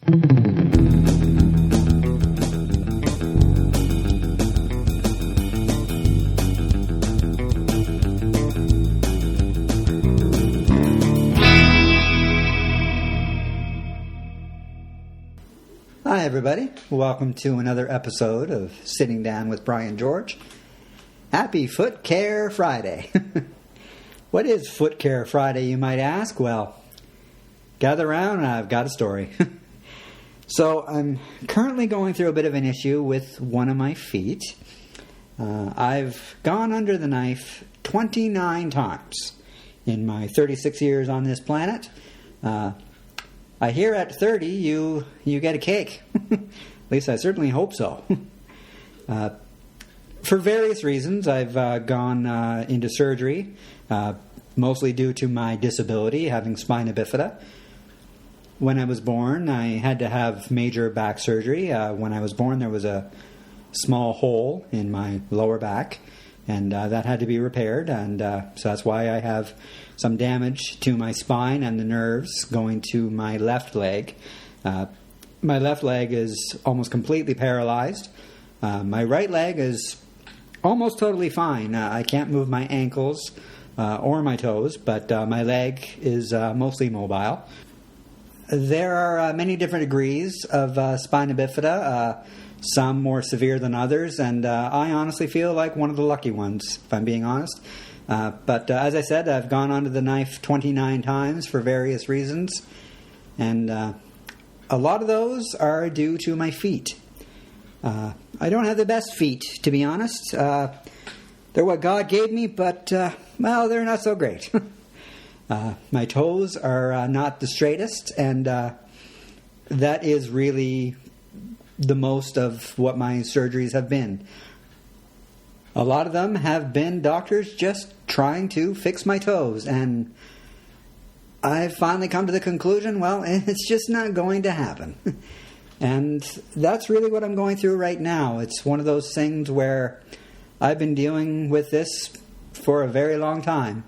Hi everybody, welcome to another episode of Sitting Down with Brian George. Happy Foot Care Friday. What is Foot Care Friday, you might ask? Well, gather around and I've got a story. So I'm currently going through a bit of an issue with one of my feet. I've gone under the knife 29 times in my 36 years on this planet. I hear at 30 you get a cake. At least I certainly hope so. For various reasons, I've gone into surgery, mostly due to my disability, having spina bifida. When I was born, I had to have major back surgery. When I was born, there was a small hole in my lower back, and that had to be repaired, and so that's why I have some damage to my spine and the nerves going to my left leg. My left leg is almost completely paralyzed. My right leg is almost totally fine. I can't move my ankles or my toes, but my leg is mostly mobile. There are many different degrees of spina bifida, some more severe than others, and I honestly feel like one of the lucky ones, if I'm being honest. But as I said, I've gone under the knife 29 times for various reasons, and a lot of those are due to my feet. I don't have the best feet, to be honest. They're what God gave me, but, well, they're not so great. My toes are not the straightest, and that is really the most of what my surgeries have been. A lot of them have been doctors just trying to fix my toes, and I've finally come to the conclusion, well, it's just not going to happen. And that's really what I'm going through right now. It's one of those things where I've been dealing with this for a very long time.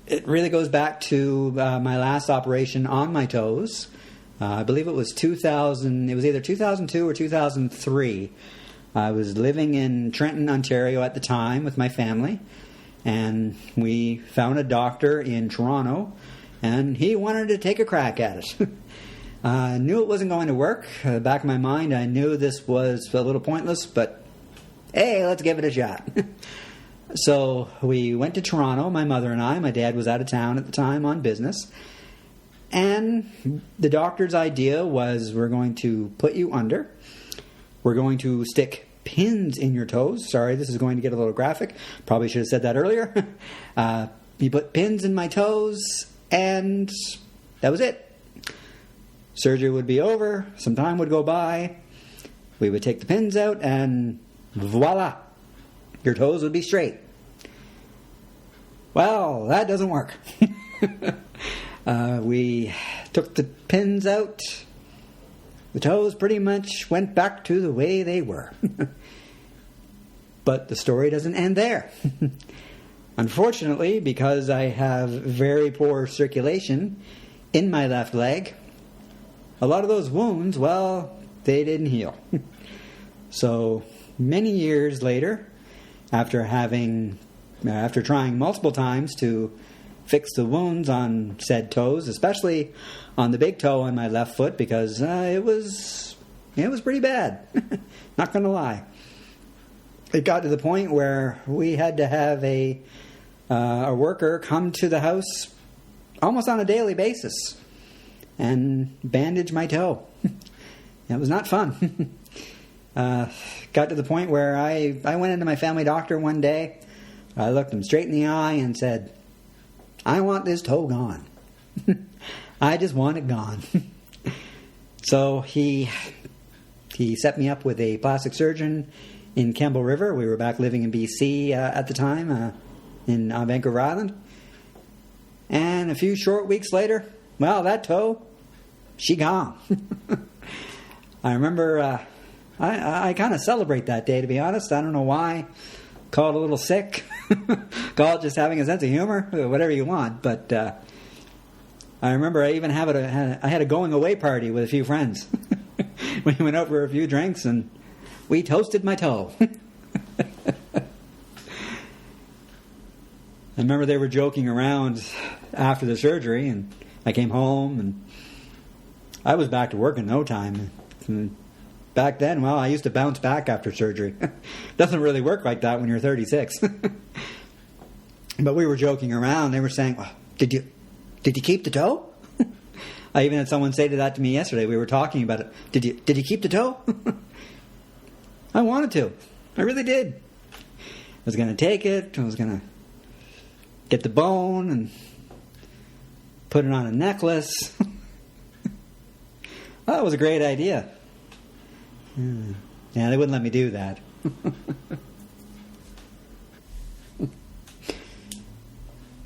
It really goes back to my last operation on my toes. I believe it was 2000. It was either 2002 or 2003. I was living in Trenton, Ontario at the time with my family, and we found a doctor in Toronto, and he wanted to take a crack at it. I knew it wasn't going to work. Back in my mind, I knew this was a little pointless, but hey, let's give it a shot. So we went to Toronto, my mother and I. My dad was out of town at the time on business. And the doctor's idea was, we're going to put you under. We're going to stick pins in your toes. Sorry, this is going to get a little graphic. Probably should have said that earlier. He put pins in my toes, and that was it. Surgery would be over. Some time would go by. We would take the pins out, and voila, your toes would be straight. Well, that doesn't work. We took the pins out. The toes pretty much went back to the way they were. But the story doesn't end there. Unfortunately, because I have very poor circulation in my left leg, a lot of those wounds, well, they didn't heal. So many years later, after trying multiple times to fix the wounds on said toes, especially on the big toe on my left foot, because it was pretty bad. Not going to lie. It got to the point where we had to have a worker come to the house almost on a daily basis and bandage my toe. It was not fun. Got to the point where I went into my family doctor one day. I looked him straight in the eye and said, I want this toe gone. I just want it gone. So he set me up with a plastic surgeon in Campbell River. We were back living in BC at the time, in Vancouver Island. And a few short weeks later, well, that toe, she gone. I remember I kind of celebrate that day, to be honest. I don't know why. Call it a little sick. Call it just having a sense of humor. Whatever you want. But I remember I even I had a going away party with a few friends. We went out for a few drinks and we toasted my toe. I remember they were joking around after the surgery, and I came home and I was back to work in no time. And back then, well, I used to bounce back after surgery. Doesn't really work like that when you're 36. But we were joking around. They were saying, well, did you keep the toe? I even had someone say that to me yesterday. We were talking about it. Did you keep the toe? I wanted to. I really did. I was going to take it. I was going to get the bone and put it on a necklace. Well, that was a great idea. Yeah, they wouldn't let me do that.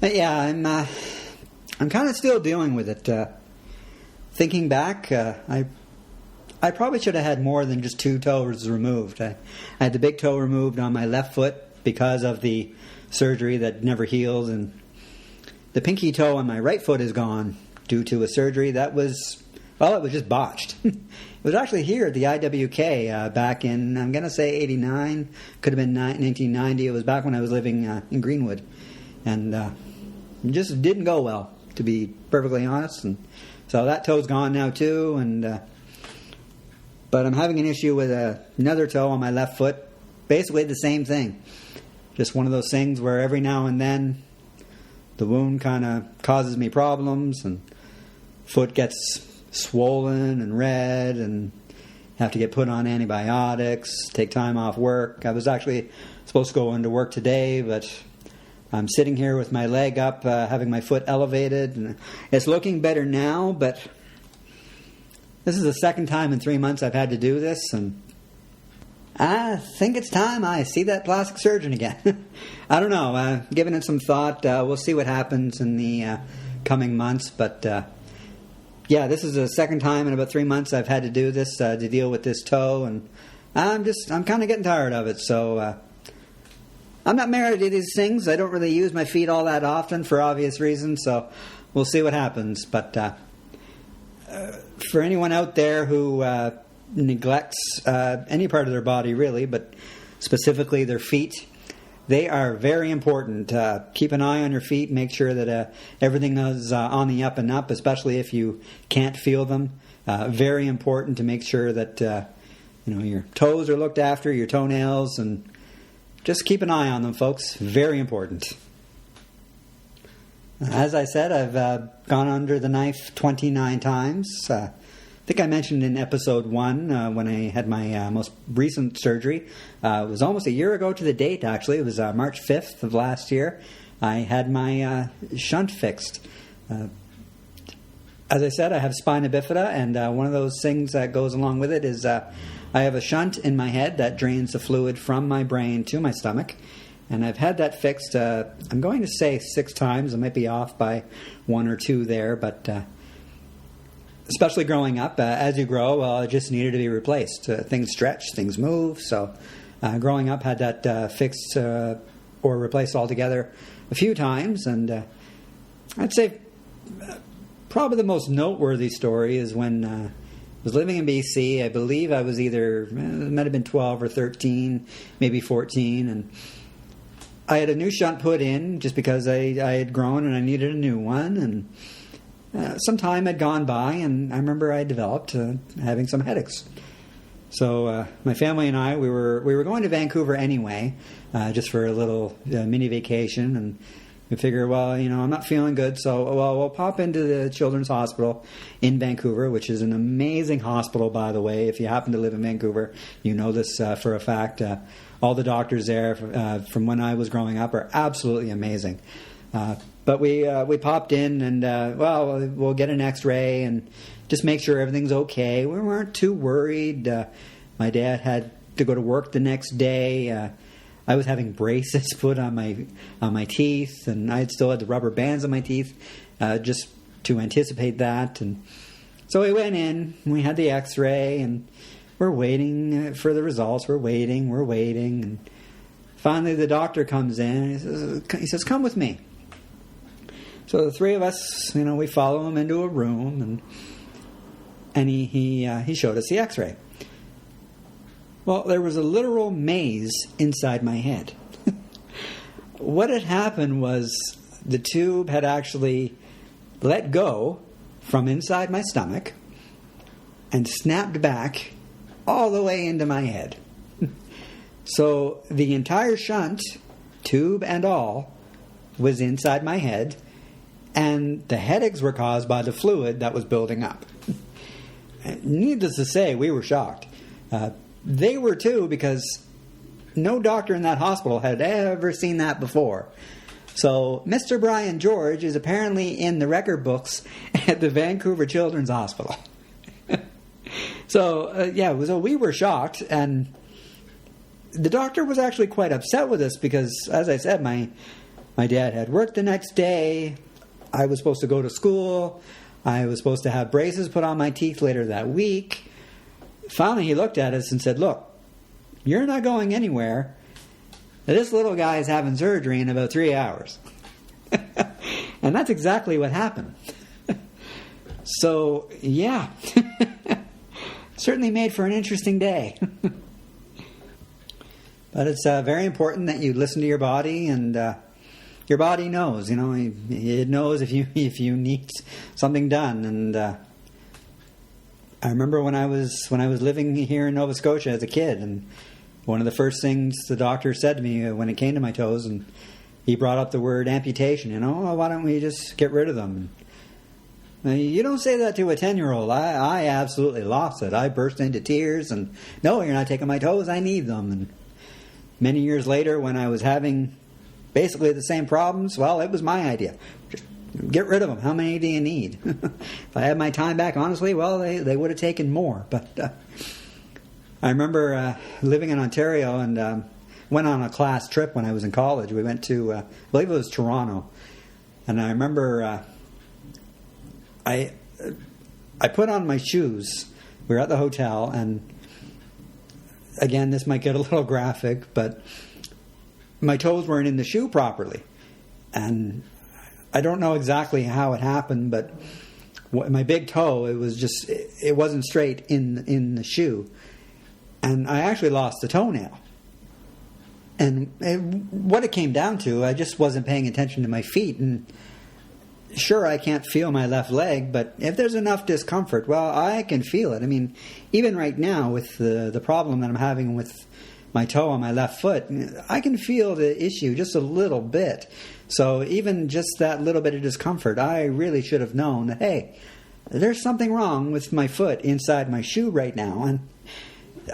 But yeah, I'm kind of still dealing with it. Thinking back, I probably should have had more than just 2 toes removed. I had the big toe removed on my left foot because of the surgery that never healed, and the pinky toe on my right foot is gone due to a surgery that was, well, it was just botched. It was actually here at the IWK back in, I'm going to say 89, could have been 1990. It was back when I was living in Greenwood, and it just didn't go well, to be perfectly honest. And so that toe's gone now too, and but I'm having an issue with another toe on my left foot. Basically the same thing. Just one of those things where every now and then the wound kind of causes me problems, and foot gets swollen and red, and have to get put on antibiotics, take time off work. I was actually supposed to go into work today, but I'm sitting here with my leg up, having my foot elevated, and it's looking better now, but this is the second time in 3 months I've had to do this, and I think it's time I see that plastic surgeon again. I don't know, giving it some thought. We'll see what happens in the coming months, but yeah, this is the second time in about 3 months I've had to do this, to deal with this toe, and I'm kind of getting tired of it, so I'm not married to these things. I don't really use my feet all that often for obvious reasons, so we'll see what happens. But for anyone out there who neglects any part of their body, really, but specifically their feet, they are very important. Keep an eye on your feet. Make sure that everything is on the up and up, especially if you can't feel them. Very important to make sure that your toes are looked after, your toenails, and just keep an eye on them, folks. Very important. As I said, I've gone under the knife 29 times. I think I mentioned in episode 1 when I had my most recent surgery. It was almost a year ago to the date, actually. It was March 5th of last year. I had my shunt fixed. As I said, I have spina bifida, and one of those things that goes along with it is I have a shunt in my head that drains the fluid from my brain to my stomach, and I've had that fixed, I'm going to say 6 times. I might be off by 1 or 2 there, but especially growing up, as you grow, well, it just needed to be replaced. Things stretch, things move, so growing up had that fixed or replaced altogether a few times, and I'd say probably the most noteworthy story is when I was living in BC. I believe I was either, it might have been 12 or 13, maybe 14, and I had a new shunt put in just because I had grown and I needed a new one, and some time had gone by, and I remember I developed having some headaches. So my family and I, we were going to Vancouver anyway, just for a little mini vacation, and we figure, well, I'm not feeling good, so we'll pop into the Children's Hospital in Vancouver, which is an amazing hospital, by the way. If you happen to live in Vancouver, you know this for a fact. All the doctors there from when I was growing up are absolutely amazing. But we popped in, and we'll get an X-ray and just make sure everything's okay. We weren't too worried. My dad had to go to work the next day. I was having braces put on my teeth, and I still had the rubber bands on my teeth, just to anticipate that. And so we went in, and we had the X-ray, and we're waiting for the results. We're waiting, and finally the doctor comes in, and he says, "Come with me." So the three of us, we follow him into a room, and he showed us the X-ray. Well, there was a literal maze inside my head. What had happened was the tube had actually let go from inside my stomach and snapped back all the way into my head. So the entire shunt, tube and all, was inside my head, and the headaches were caused by the fluid that was building up. Needless to say, we were shocked. They were too, because no doctor in that hospital had ever seen that before. So Mr. Brian George is apparently in the record books at the Vancouver Children's Hospital. So we were shocked, and the doctor was actually quite upset with us because, as I said, my dad had work the next day. I was supposed to go to school. I was supposed to have braces put on my teeth later that week. Finally, he looked at us and said, "Look, you're not going anywhere. This little guy is having surgery in about 3 hours." And that's exactly what happened. So, yeah. Certainly made for an interesting day. But it's very important that you listen to your body, and your body knows. It knows if you need something done. And I remember when I was living here in Nova Scotia as a kid, and one of the first things the doctor said to me when it came to my toes, and he brought up the word amputation. Why don't we just get rid of them? You don't say that to a 10-year-old. I absolutely lost it. I burst into tears, and no, you're not taking my toes. I need them. And many years later, when I was having basically the same problems, well, it was my idea. Just get rid of them. How many do you need? If I had my time back, honestly, well, they would have taken more. But I remember living in Ontario, and went on a class trip when I was in college. We went to, I believe it was Toronto. And I remember I put on my shoes. We were at the hotel, and again, this might get a little graphic, but my toes weren't in the shoe properly. And I don't know exactly how it happened, but my big toe, it wasn't straight in the shoe. And I actually lost the toenail. And what it came down to, I just wasn't paying attention to my feet. And sure, I can't feel my left leg, but if there's enough discomfort, well, I can feel it. I mean, even right now with the problem that I'm having with my toe on my left foot, I can feel the issue just a little bit. So even just that little bit of discomfort, I really should have known that, hey, there's something wrong with my foot inside my shoe right now. And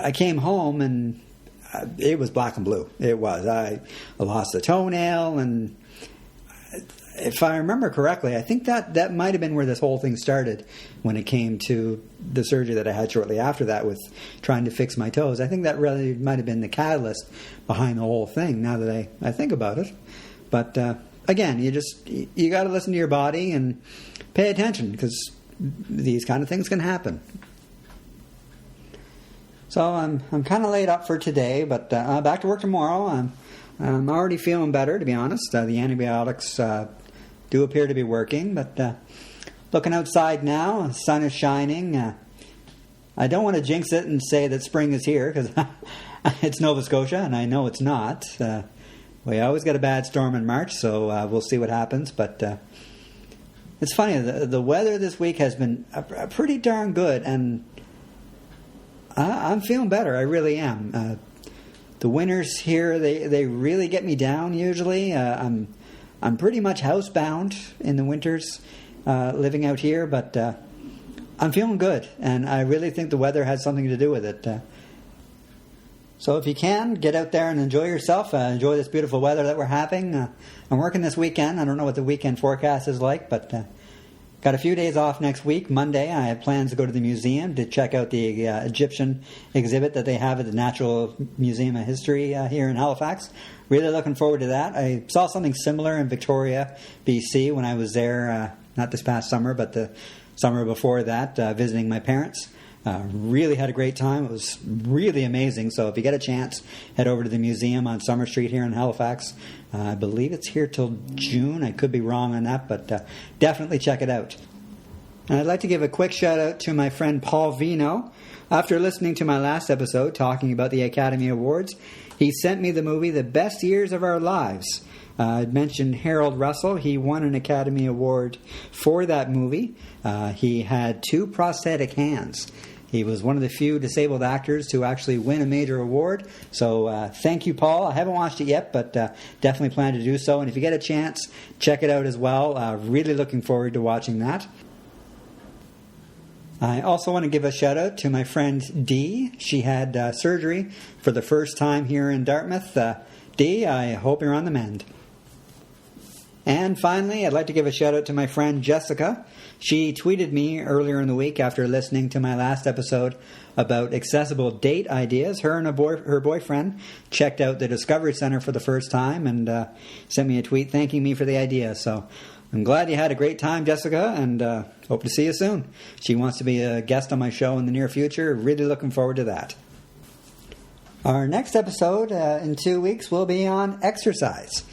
I came home, and it was black and blue. It was. I lost a toenail, and if I remember correctly, I think that might have been where this whole thing started when it came to the surgery that I had shortly after that with trying to fix my toes. I think that really might have been the catalyst behind the whole thing, now that I think about it. But again, you got to listen to your body and pay attention, because these kind of things can happen. So I'm kind of laid up for today, but back to work tomorrow. I'm already feeling better, to be honest. The antibiotics do appear to be working, but looking outside now, the sun is shining. I don't want to jinx it and say that spring is here, because it's Nova Scotia, and I know it's not. We always get a bad storm in March, so we'll see what happens. But it's funny, the weather this week has been pretty darn good, and I'm feeling better. I really am. The winters here, they really get me down usually. I'm pretty much housebound in the winters living out here, but I'm feeling good, and I really think the weather has something to do with it. So if you can, get out there and enjoy yourself. Enjoy this beautiful weather that we're having. I'm working this weekend. I don't know what the weekend forecast is like, but got a few days off next week. Monday, I have plans to go to the museum to check out the Egyptian exhibit that they have at the Natural Museum of History here in Halifax. Really looking forward to that. I saw something similar in Victoria, BC, when I was there, not this past summer, but the summer before that, visiting my parents. Really had a great time. It was really amazing. So if you get a chance, head over to the museum on Summer Street here in Halifax. I believe it's here till June. I could be wrong on that, but definitely check it out. And I'd like to give a quick shout out to my friend Paul Vino. After listening to my last episode talking about the Academy Awards, he sent me the movie The Best Years of Our Lives. I'd mentioned Harold Russell. He won an Academy Award for that movie. He had 2 prosthetic hands. He was one of the few disabled actors to actually win a major award. So thank you, Paul. I haven't watched it yet, but definitely plan to do so. And if you get a chance, check it out as well. Really looking forward to watching that. I also want to give a shout out to my friend Dee. She had surgery for the first time here in Dartmouth. Dee, I hope you're on the mend. And finally, I'd like to give a shout out to my friend Jessica. She tweeted me earlier in the week after listening to my last episode about accessible date ideas. Her and her boyfriend checked out the Discovery Center for the first time and sent me a tweet thanking me for the idea. So I'm glad you had a great time, Jessica, and hope to see you soon. She wants to be a guest on my show in the near future. Really looking forward to that. Our next episode in 2 weeks will be on exercise.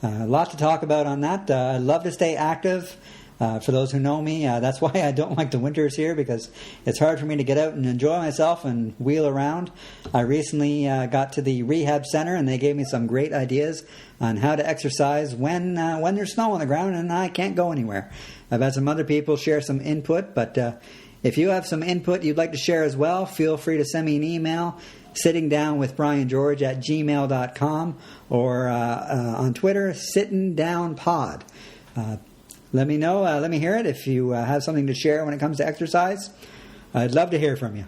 A lot to talk about on that. I love to stay active. For those who know me, that's why I don't like the winters here, because it's hard for me to get out and enjoy myself and wheel around. I recently got to the rehab center, and they gave me some great ideas on how to exercise when there's snow on the ground and I can't go anywhere. I've had some other people share some input, but if you have some input you'd like to share as well, feel free to send me an email, sittingdownwithbriangeorge@gmail.com, or on Twitter, sittingdownpod. Let me know. Let me hear it if you have something to share when it comes to exercise. I'd love to hear from you.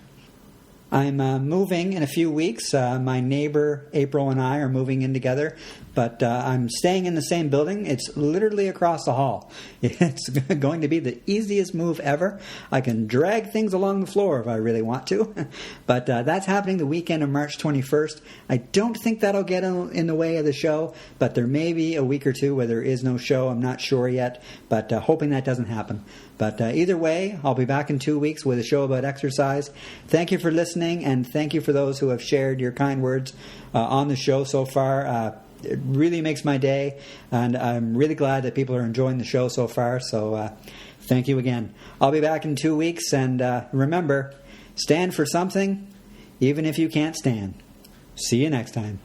I'm moving in a few weeks. My neighbor April and I are moving in together, but I'm staying in the same building. It's literally across the hall. It's going to be the easiest move ever. I can drag things along the floor if I really want to, but that's happening the weekend of March 21st. I don't think that'll get in the way of the show, but there may be a week or two where there is no show. I'm not sure yet, but hoping that doesn't happen. But either way, I'll be back in 2 weeks with a show about exercise. Thank you for listening, and thank you for those who have shared your kind words on the show so far. It really makes my day, and I'm really glad that people are enjoying the show so far. So thank you again. I'll be back in 2 weeks, and remember, stand for something, even if you can't stand. See you next time.